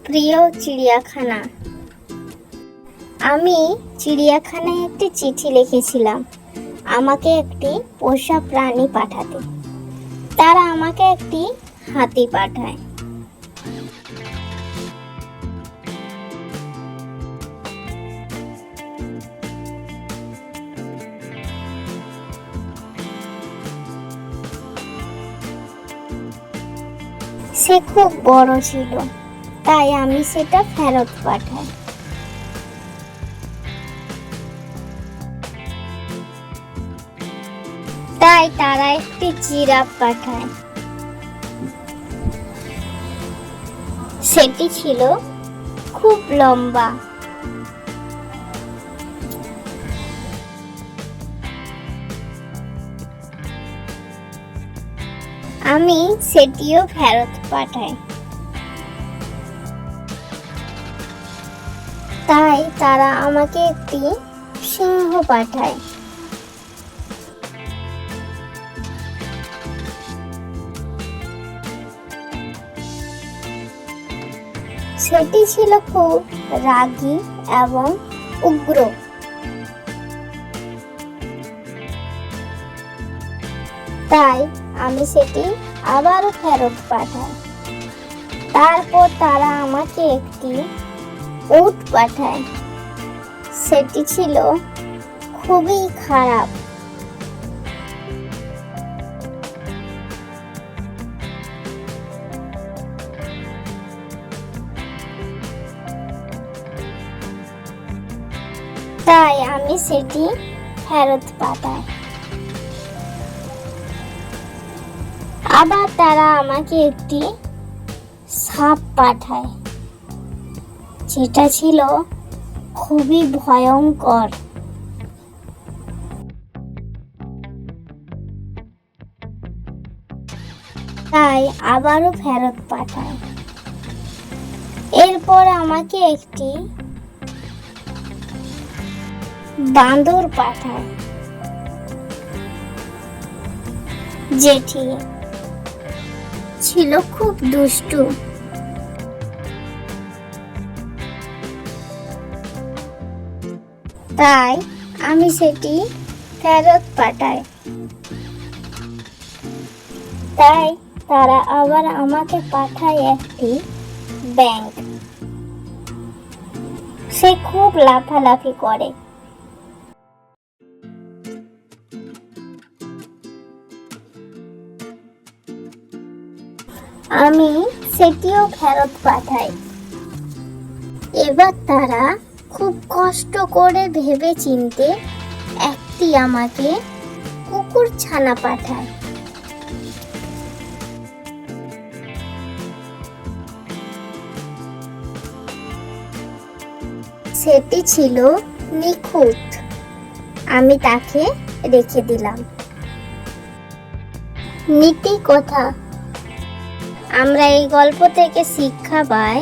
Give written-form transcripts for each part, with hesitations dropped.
প্রিয় চিড়িয়াখানা। আমি চিড়িয়াখানায় একটি চিঠি লিখেছিলাম আমাকে একটি পোষা প্রাণী পাঠাতে। তারা আমাকে একটি হাতি পাঠায়। সে খুব বড় ছিল, তাই আমি সেটা ফেরত পাঠাই। তাই তারা একটি জিরাফ পাঠায়। সেটি ছিল খুব লম্বা। আমি সেটিও ফেরত পাঠাই। তাই তারা আমাকে একটি সিংহ পাঠায়। সেটি ছিল খুব রাগী এবং উগ্র। তাই আমি সেটি আবারও ফেরত পাঠাই। তারপর তারা আমাকে একটি উট পাঠায়। সেটি ছিল খুবই খারাপ। তাই আমি সেটি ফেরত পাঠাই। আবার তারা আমাকে একটি সাপ পাঠায়, যেটা ছিল খুবই ভয়ঙ্কর। তাই আবারও ফেরত পাঠায়। এরপর আমাকে একটি বাঁদর পাঠায়, যেটি ছিল খুব দুষ্টু। তাই আমি সেটি ফেরত পাঠাই। তাই তারা আবার আমাকে পাঠায় একটি ব্যাঙ। সে খুব লাফালাফি করে। আমি সেটিও ফেরত পাঠাই। এবার তারা খুব কষ্ট করে ভেবে চিনতে একটি আমাকে কুকুর ছানা পাঠায়। সেটি ছিল নিখুঁত। আমি তাকে রেখে দিলাম। নীতি কথা, আমরা এই গল্প থেকে শিক্ষা পাই,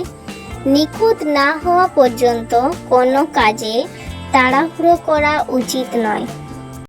নিখুঁত না হওয়া পর্যন্ত কোনো কাজে তাড়াহুড়ো করা উচিত নয়।